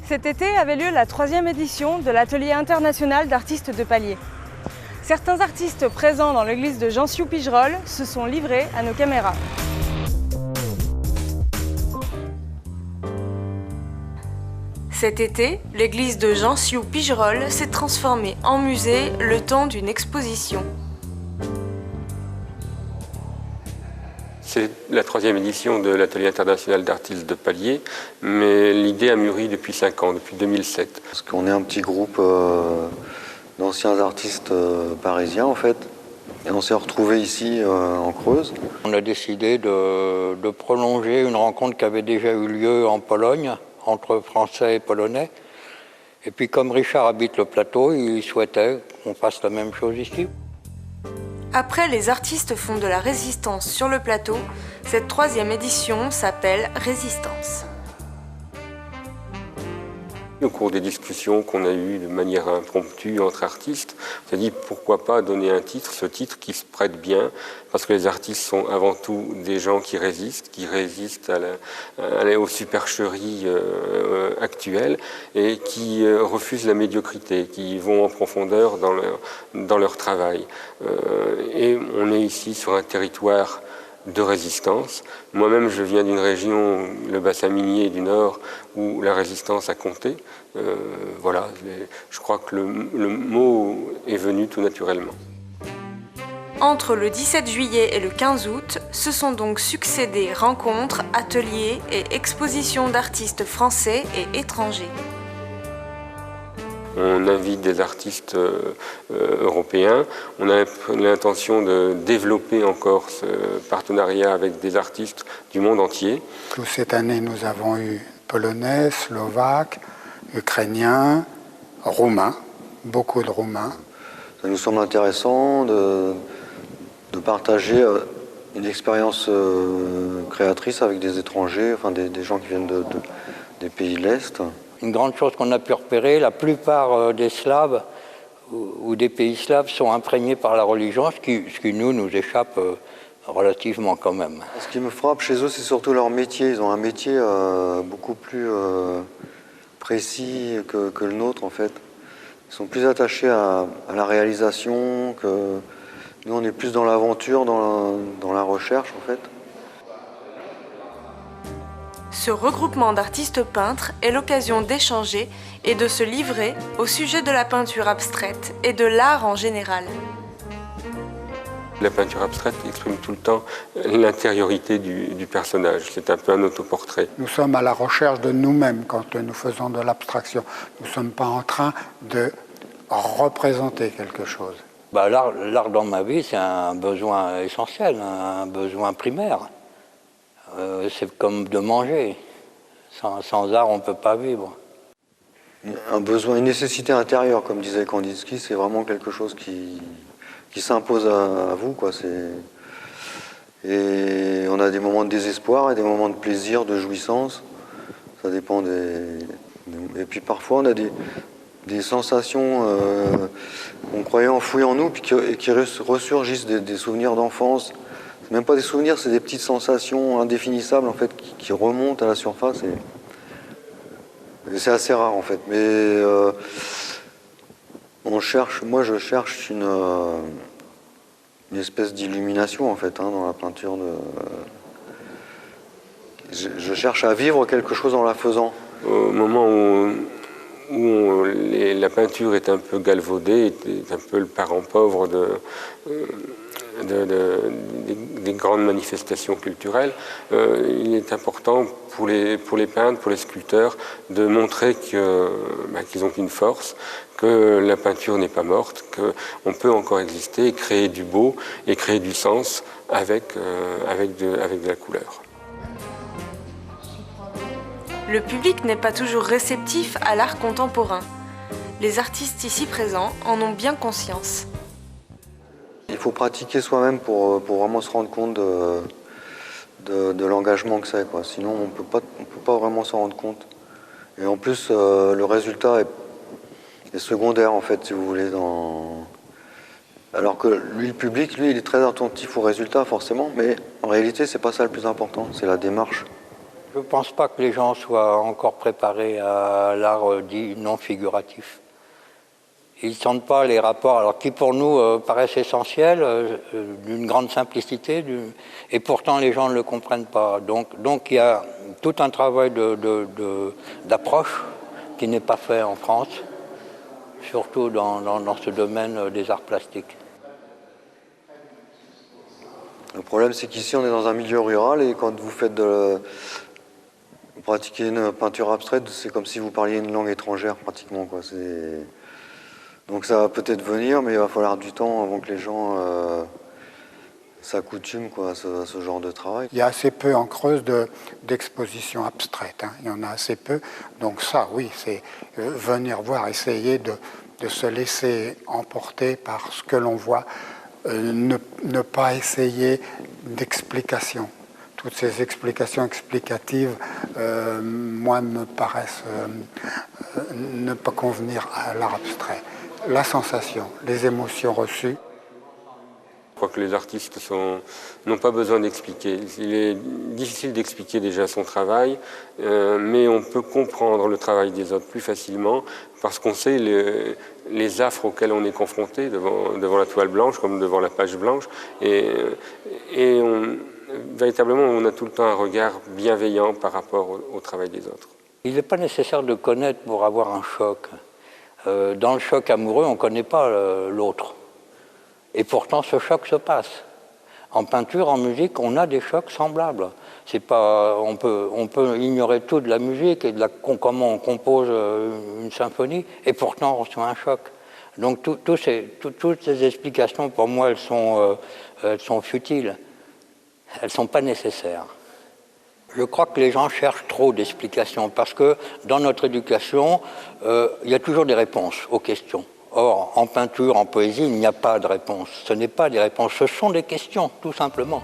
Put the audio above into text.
Cet été avait lieu la 3e édition de l'Atelier international d'artistes de palier. Certains artistes présents dans l'église de Jean-Sioux-Pigerolles se sont livrés à nos caméras. Cet été, l'église de Jean-Sioux-Pigerolles s'est transformée en musée le temps d'une exposition. C'est la 3e édition de l'Atelier international d'artistes de palier, mais l'idée a mûri depuis 5 ans, depuis 2007. Parce qu'on est un petit groupe d'anciens artistes parisiens en fait, et on s'est retrouvés ici en Creuse. On a décidé de prolonger une rencontre qui avait déjà eu lieu en Pologne, entre Français et Polonais. Et puis comme Richard habite le plateau, il souhaitait qu'on fasse la même chose ici. Après Les artistes font de la résistance sur le plateau, cette 3e édition s'appelle Résistance. Au cours des discussions qu'on a eues de manière impromptue entre artistes, on s'est dit pourquoi pas donner un titre, ce titre qui se prête bien, parce que les artistes sont avant tout des gens qui résistent aux supercheries actuelles et qui refusent la médiocrité, qui vont en profondeur dans leur travail. Et on est ici sur un territoire de résistance. Moi-même, je viens d'une région, le bassin minier du Nord, où la résistance a compté. Voilà, je crois que le mot est venu tout naturellement. Entre le 17 juillet et le 15 août, se sont donc succédés rencontres, ateliers et expositions d'artistes français et étrangers. On invite des artistes européens. On a l'intention de développer encore ce partenariat avec des artistes du monde entier. Cette année, nous avons eu Polonais, Slovaques, Ukrainiens, Roumains, beaucoup de Roumains. Ça nous semble intéressant de partager une expérience créatrice avec des étrangers, enfin des gens qui viennent des pays de l'Est. Une grande chose qu'on a pu repérer, la plupart des Slaves ou des pays slaves sont imprégnés par la religion, ce qui nous échappe relativement quand même. Ce qui me frappe chez eux, c'est surtout leur métier. Ils ont un métier beaucoup plus précis que le nôtre en fait. Ils sont plus attachés à la réalisation, que nous on est plus dans l'aventure, dans la recherche en fait. Ce regroupement d'artistes peintres est l'occasion d'échanger et de se livrer au sujet de la peinture abstraite et de l'art en général. La peinture abstraite exprime tout le temps l'intériorité du personnage. C'est un peu un autoportrait. Nous sommes à la recherche de nous-mêmes quand nous faisons de l'abstraction. Nous ne sommes pas en train de représenter quelque chose. L'art dans ma vie, c'est un besoin essentiel, un besoin primaire. C'est comme de manger. Sans art, on ne peut pas vivre. Un besoin, une nécessité intérieure, comme disait Kandinsky, c'est vraiment quelque chose qui s'impose à vous, quoi. Et on a des moments de désespoir et des moments de plaisir, de jouissance. Ça dépend Et puis parfois, on a des sensations qu'on croyait enfouies en nous et qui ressurgissent des souvenirs d'enfance. C'est même pas des souvenirs, c'est des petites sensations indéfinissables en fait qui remontent à la surface et c'est assez rare en fait. Mais moi je cherche une espèce d'illumination en fait dans la peinture. Je cherche à vivre quelque chose en la faisant. Au moment où la peinture est un peu galvaudée, est un peu le parent pauvre des grandes manifestations culturelles, il est important pour les peintres, pour les sculpteurs, de montrer qu'ils ont une force, que la peinture n'est pas morte, qu'on peut encore exister et créer du beau et créer du sens avec de la couleur. Le public n'est pas toujours réceptif à l'art contemporain. Les artistes ici présents en ont bien conscience. Il faut pratiquer soi-même pour vraiment se rendre compte de l'engagement que c'est, quoi. Sinon, on peut pas vraiment s'en rendre compte. Et en plus, le résultat est secondaire, en fait, si vous voulez. Alors que lui, le public, lui, il est très attentif au résultat, forcément. Mais en réalité, c'est pas ça le plus important, c'est la démarche. Je ne pense pas que les gens soient encore préparés à l'art dit non figuratif. Ils ne sentent pas les rapports, alors qui pour nous paraissent essentiels, d'une grande simplicité, et pourtant les gens ne le comprennent pas. Donc il y a tout un travail d'approche qui n'est pas fait en France, surtout dans ce domaine des arts plastiques. Le problème, c'est qu'ici, on est dans un milieu rural, et quand vous pratiquez une peinture abstraite, c'est comme si vous parliez une langue étrangère, pratiquement, quoi. Donc ça va peut-être venir, mais il va falloir du temps avant que les gens s'accoutument, quoi, à ce genre de travail. Il y a assez peu en Creuse d'expositions abstraites, hein. Il y en a assez peu. Donc ça, oui, c'est venir voir, essayer de se laisser emporter par ce que l'on voit, ne pas essayer d'explications. Toutes ces explications explicatives, moi, me paraissent ne pas convenir à l'art abstrait. La sensation, les émotions reçues. Je crois que les artistes n'ont pas besoin d'expliquer. Il est difficile d'expliquer déjà son travail, mais on peut comprendre le travail des autres plus facilement parce qu'on sait les affres auxquelles on est confronté devant la toile blanche comme devant la page blanche. Véritablement, on a tout le temps un regard bienveillant par rapport au travail des autres. Il n'est pas nécessaire de connaître pour avoir un choc. Dans le choc amoureux, on ne connaît pas l'autre. Et pourtant, ce choc se passe. En peinture, en musique, on a des chocs semblables. On peut ignorer tout de la musique et comment on compose une symphonie, et pourtant on reçoit un choc. Donc toutes ces explications, pour moi, elles sont futiles. Elles ne sont pas nécessaires. Je crois que les gens cherchent trop d'explications parce que dans notre éducation, il y a toujours des réponses aux questions. Or, en peinture, en poésie, il n'y a pas de réponse. Ce n'est pas des réponses, ce sont des questions, tout simplement.